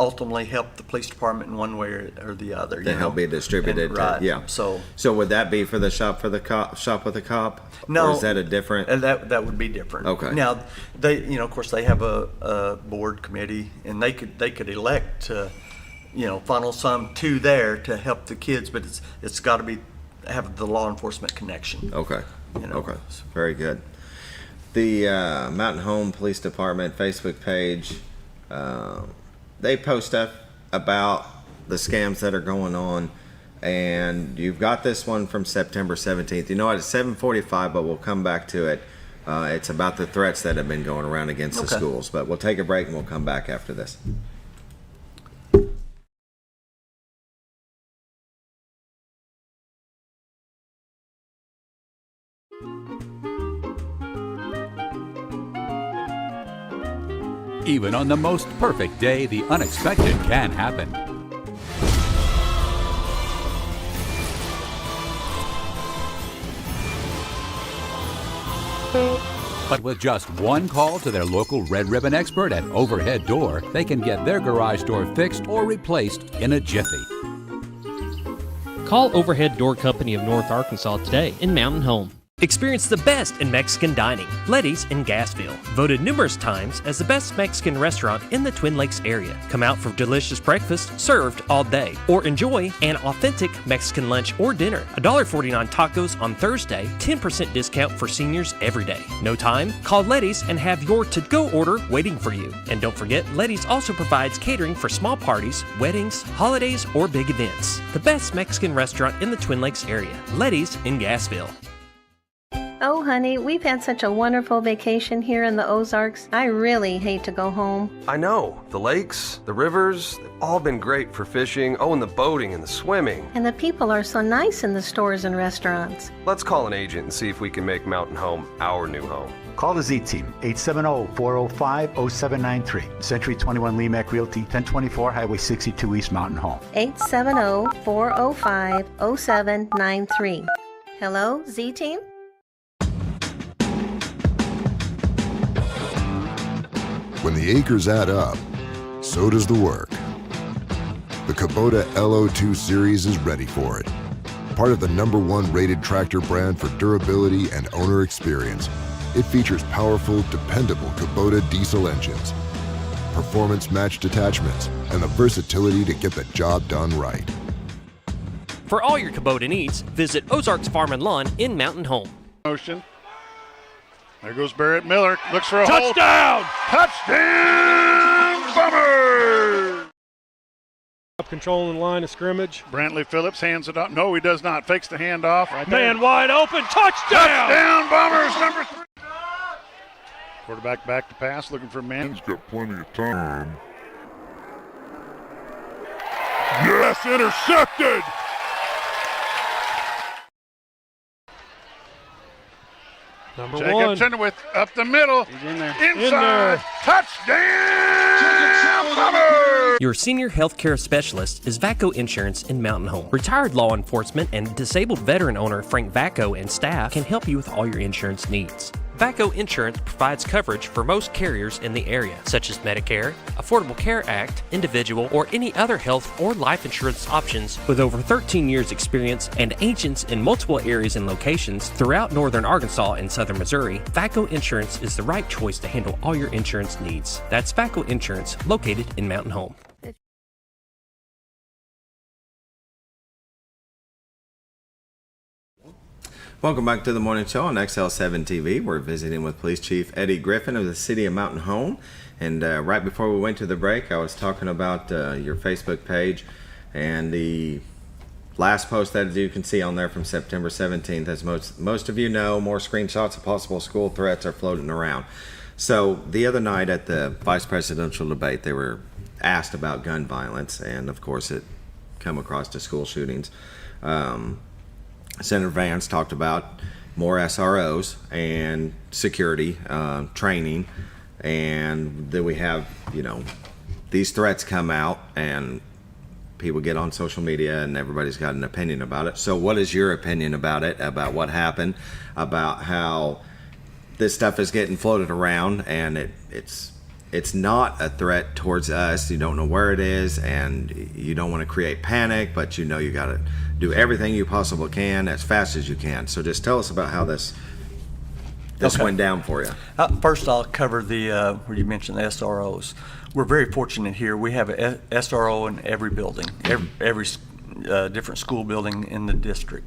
ultimately help the police department in one way or the other. They help be distributed. Right. Yeah. So would that be for the shop with the cop? No. Or is that a different? That would be different. Okay. Now they, of course, they have a board committee, and they could elect to, funnel some to there to help the kids, but it's got to have the law enforcement connection. Okay. Okay. Very good. The Mountain Home Police Department Facebook page. They post stuff about the scams that are going on, and you've got this one from September 17th. It's 7:45, but we'll come back to it. It's about the threats that have been going around against the schools, but we'll take a break and we'll come back after this. Even on the most perfect day, the unexpected can happen. But with just one call to their local Red Ribbon expert at Overhead Door, they can get their garage door fixed or replaced in a jiffy. Call Overhead Door Company of North Arkansas today in Mountain Home. Experience the best in Mexican dining. Letty's in Gassville. Voted numerous times as the best Mexican restaurant in the Twin Lakes area. Come out for delicious breakfast served all day. Or enjoy an authentic Mexican lunch or dinner. $1.49 tacos on Thursday. 10% discount for seniors every day. No time? Call Letty's and have your to-go order waiting for you. And don't forget, Letty's also provides catering for small parties, weddings, holidays, or big events. The best Mexican restaurant in the Twin Lakes area. Letty's in Gassville. Oh, honey, we've had such a wonderful vacation here in the Ozarks. I really hate to go home. I know. The lakes, the rivers, they've all been great for fishing. Oh, and the boating and the swimming. And the people are so nice in the stores and restaurants. Let's call an agent and see if we can make Mountain Home our new home. Call the Z-Team, 870-405-0793. Century 21 Lemac Realty, 1024 Highway 62 East Mountain Home. 870-405-0793. Hello, Z-Team? When the acres add up, so does the work. The Kubota LO2 series is ready for it. Part of the #1 rated tractor brand for durability and owner experience, it features powerful, dependable Kubota diesel engines, performance-matched attachments, and the versatility to get the job done right. For all your Kubota needs, visit Ozarks Farm and Lawn in Mountain Home. Motion. There goes Barrett Miller. Looks for a touchdown! Touchdown! Bummer! Up controlling the line of scrimmage. Brantley Phillips hands it up. No, he does not. Fakes the handoff. Right Man there. wide open. Touchdown! Touchdown, Bombers, number 3. Quarterback back to pass, looking for man. He's got plenty of time. Yes, intercepted! Jacob Chenoweth up the middle. He's in there. Inside. Touchdown! Bombers! Your senior healthcare specialist is VACO Insurance in Mountain Home. Retired law enforcement and disabled veteran owner Frank VACO and staff can help you with all your insurance needs. VACO Insurance provides coverage for most carriers in the area, such as Medicare, Affordable Care Act, individual, or any other health or life insurance options. With over 13 years experience and agents in multiple areas and locations throughout northern Arkansas and southern Missouri, VACO Insurance is the right choice to handle all your insurance needs. That's VACO Insurance, located in Mountain Home. Welcome back to the morning show on XL7-TV. We're visiting with Police Chief Eddie Griffin of the City of Mountain Home. And right before we went to the break, I was talking about your Facebook page and the last post that you can see on there from September 17th. As most of you know, more screenshots of possible school threats are floating around. So the other night at the vice presidential debate, they were asked about gun violence, and of course it come across to school shootings. Senator Vance talked about more SROs and security training, and then we have, these threats come out and people get on social media and everybody's got an opinion about it. So what is your opinion about it, about what happened, about how this stuff is getting floated around, and it's not a threat towards us. You don't know where it is, and you don't want to create panic, but you know you got to do everything you possibly can as fast as you can. So just tell us about how this Okay. went down for you. First, I'll cover the where you mentioned the SROs. We're very fortunate here. We have a SRO in every building, every different school building in the district.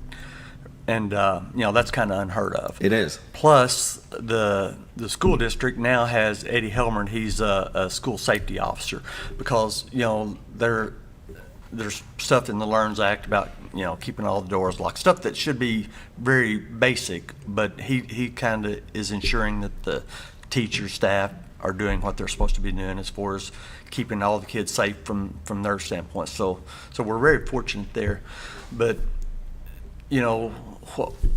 And that's kind of unheard of. It is. Plus, the school district now has Eddie Helmer. He's a school safety officer, because there's stuff in the LEARNS Act about keeping all the doors locked, stuff that should be very basic, but he kind of is ensuring that the teacher staff are doing what they're supposed to be doing as far as keeping all the kids safe from their standpoint. So we're very fortunate there. But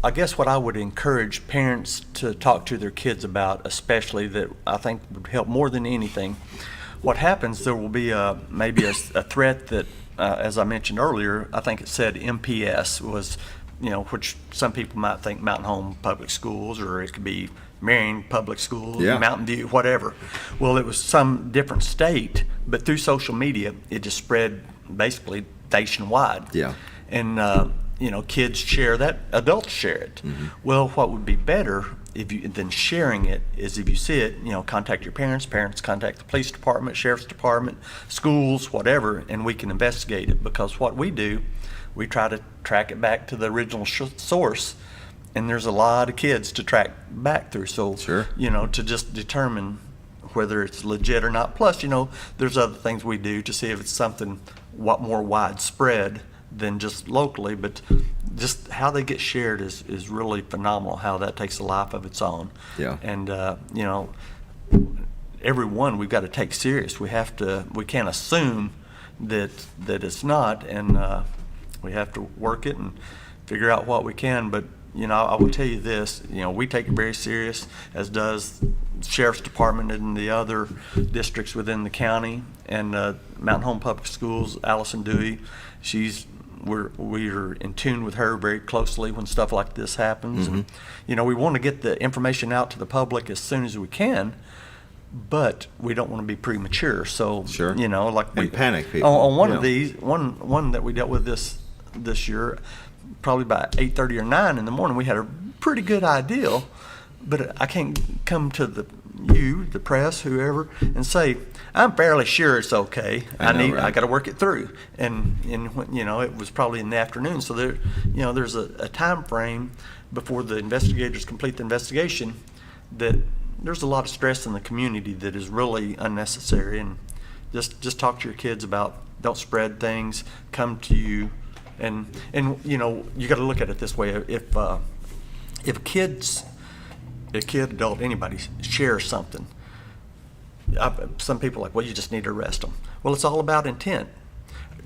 I guess what I would encourage parents to talk to their kids about, especially, that I think would help more than anything, what happens, there will be maybe a threat that, as I mentioned earlier, I think it said MPS was, which some people might think Mountain Home Public Schools, or it could be Marion Public Schools, Yeah. Mountain View, whatever. Well, it was some different state, but through social media, it just spread basically nationwide. Yeah. And kids share that, adults share it. Mm-hmm. Well, what would be better than sharing it is if you see it, contact your parents contact the police department, sheriff's department, schools, whatever, and we can investigate it. Because what we do, we try to track it back to the original source, and there's a lot of kids to track back through. So, Sure. To just determine whether it's legit or not. Plus, there's other things we do to see if it's something more widespread than just locally, but just how they get shared is really phenomenal, how that takes a life of its own. Yeah. And every one we've got to take serious. We can't assume that it's not, and we have to work it and figure out what we can. But I will tell you this, we take it very serious, as does the Sheriff's Department and the other districts within the county, and Mountain Home Public Schools, Allison Dewey, we're in tune with her very closely when stuff like this happens. Mm-hmm. And, we want to get the information out to the public as soon as we can, but we don't want to be premature. So, Sure. and panic people. On one of these, one that we dealt with this year, probably by 8:30 or 9 in the morning, we had a pretty good idea, but I can't come to the press, whoever, and say, I'm fairly sure it's okay. I got to work it through. And it was probably in the afternoon. So there's a time frame before the investigators complete the investigation, that there's a lot of stress in the community that is really unnecessary. And just talk to your kids about, don't spread things, come to you. And you got to look at it this way. If a kid, adult, anybody shares something, some people are like, well, you just need to arrest them. Well, it's all about intent.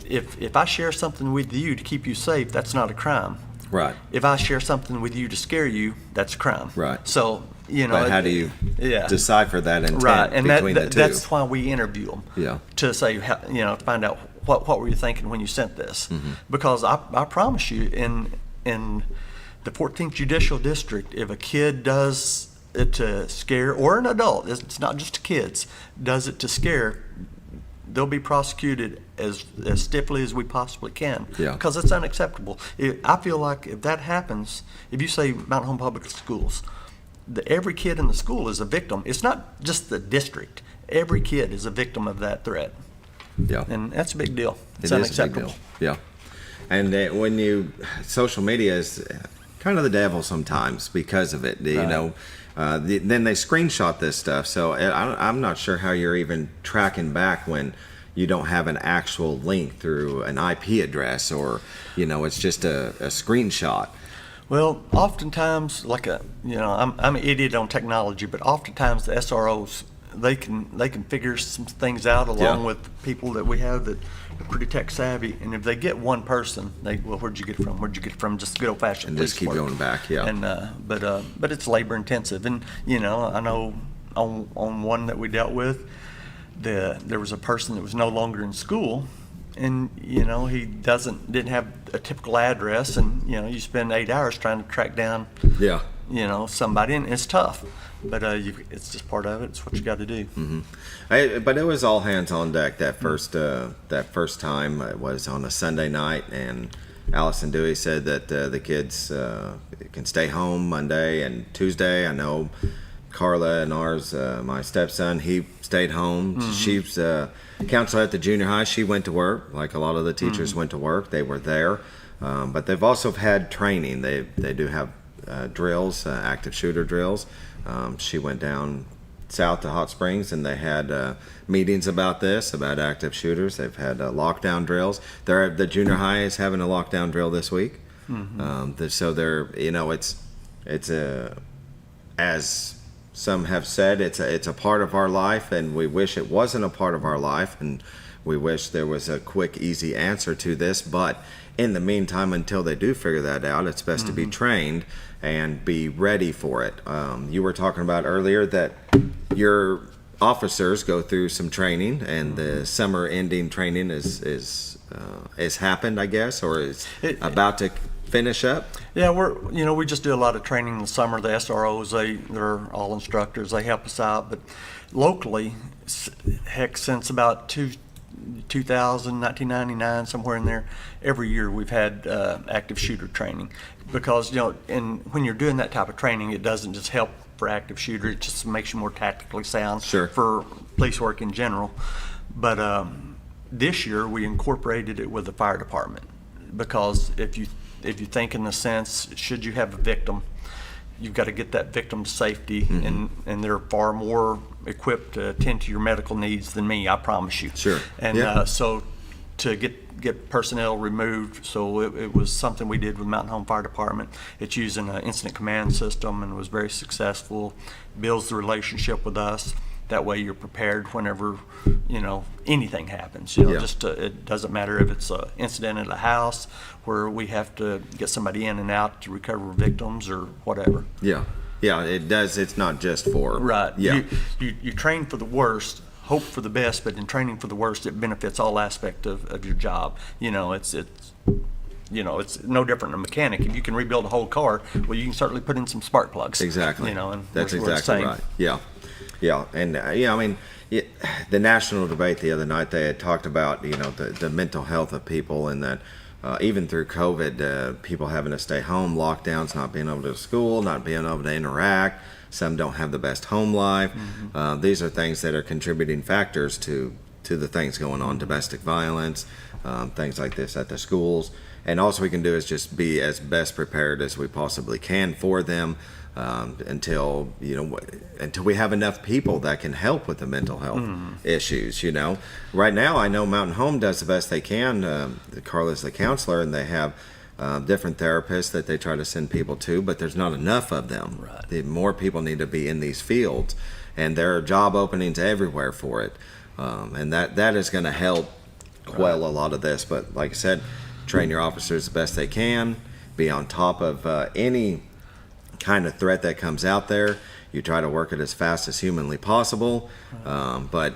If I share something with you to keep you safe, that's not a crime. Right. If I share something with you to scare you, that's a crime. Right. So, But how do you decipher that intent right. And between the two? That's why we interview them. Yeah. To say, find out what were you thinking when you sent this. Mm-hmm. Because I promise you, in the 14th Judicial District, if a kid does it to scare, or an adult, it's not just kids, does it to scare, they'll be prosecuted as stiffly as we possibly can. Yeah. Because it's unacceptable. I feel like if that happens, if you say Mountain Home Public Schools, every kid in the school is a victim. It's not just the district. Every kid is a victim of that threat. Yeah. And that's a big deal. It's It unacceptable. is a big deal. Yeah. And social media is kind of the devil sometimes because of it. Then they screenshot this stuff. So I'm not sure how you're even tracking back when you don't have an actual link through an IP address, or it's just a screenshot. Well, oftentimes, I'm an idiot on technology, but oftentimes the SROs, they can figure some things out along with people that we have that are pretty tech savvy. And if they get one person, where'd you get it from? Where'd you get it from? Just good old fashioned. And just keep going back, yeah. And but it's labor intensive, and I know on one that we dealt with, there was a person that was no longer in school, and he didn't have a typical address, and you spend 8 hours trying to track down somebody, and it's tough, but it's just part of it. It's what you got to do. But it was all hands on deck that first time. It was on a Sunday night, and Allison Dewey said that the kids can stay home Monday and Tuesday. I know Carla and ours, my stepson, he stayed home. She's a counselor at the junior high. She went to work, like a lot of the teachers went to work. They were there, but they've also had training. They do have drills, active shooter drills. She went down south to Hot Springs, and they had meetings about active shooters. They've had lockdown drills. The junior high is having a lockdown drill this week. So they're, it's as some have said, it's a part of our life, and we wish it wasn't a part of our life, and we wish there was a quick, easy answer to this. But in the meantime, until they do figure that out, it's best to be trained and be ready for it. You were talking about earlier that your officers go through some training, and the summer ending training is happened, I guess, or is about to finish up. Yeah, we just do a lot of training in the summer. The SROs, they're all instructors. They help us out, but locally, heck, since about 1999, somewhere in there, every year we've had active shooter training, because and when you're doing that type of training, it doesn't just help for active shooter, it just makes you more tactically sound for police work in general. But this year we incorporated it with the fire department, because if you think in the sense, should you have a victim, you've got to get that victim to safety, and they're far more equipped to attend to your medical needs than me, I promise you. And so to get personnel removed, so it was something we did with Mountain Home Fire Department. It's using an incident command system and was very successful. Builds the relationship with us. That way you're prepared whenever anything happens. It doesn't matter if it's an incident at a house where we have to get somebody in and out to recover victims or whatever. Yeah, it does. It's not just for You train for the worst, hope for the best, but in training for the worst, it benefits all aspects of your job. It's no different than a mechanic. If you can rebuild a whole car, well, you can certainly put in some spark plugs. Exactly. And that's exactly right. Yeah, and the national debate the other night, they had talked about the mental health of people, and that even through COVID, people having to stay home, lockdowns, not being able to go to school, not being able to interact. Some don't have the best home life. These are things that are contributing factors to the things going on, domestic violence, things like this at the schools. And all we can do is just be as best prepared as we possibly can for them, until we have enough people that can help with the mental health issues. Right now I know Mountain Home does the best they can. Carla's the counselor, and they have different therapists that they try to send people to, but there's not enough of them. More people need to be in these fields, and there are job openings everywhere for it, and that is going to help quell a lot of this. But like I said, train your officers the best they can, be on top of any kind of threat that comes out there. You try to work it as fast as humanly possible, but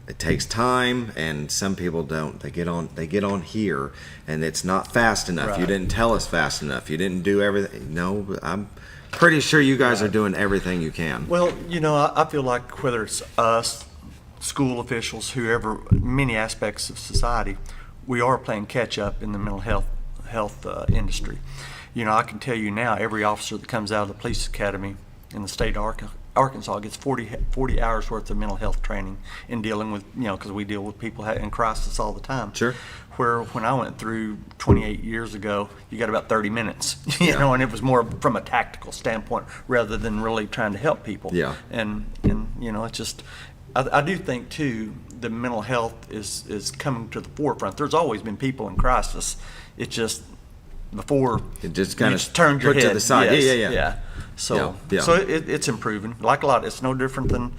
it takes time, and some people don't. They get on here, and it's not fast enough. You didn't tell us fast enough. You didn't do everything. No, I'm pretty sure you guys are doing everything you can. Well, I feel like whether it's us, school officials, whoever, many aspects of society, we are playing catch up in the mental health industry. I can tell you now, every officer that comes out of the police academy in the state of Arkansas gets 40 hours worth of mental health training in dealing with, because we deal with people in crisis all the time. Where when I went through 28 years ago, you got about 30 minutes, and it was more from a tactical standpoint rather than really trying to help people. And it's just, I do think too, the mental health is coming to the forefront. There's always been people in crisis. It just, before it just kind of turned your put head to the side. So it's improving. Like a lot, it's no different than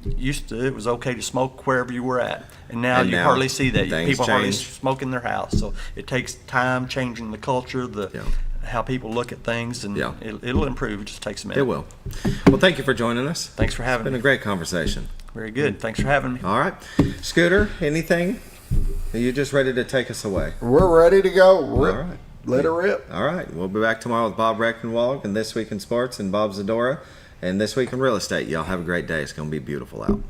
used to. It was okay to smoke wherever you were at, and now you hardly see that. People hardly smoke in their house. So it takes time changing the culture, how people look at things, and it'll improve. It just takes a minute. It will. Well, thank you for joining us. Thanks for having me. It's been a great conversation. Very good. Thanks for having me. All right. Scooter, anything? Are you just ready to take us away? We're ready to go. All right. Let it rip. All right. We'll be back tomorrow with Bob Reckenwald and This Week in Sports and Bob Zadora and This Week in Real Estate. Y'all have a great day. It's going to be beautiful out.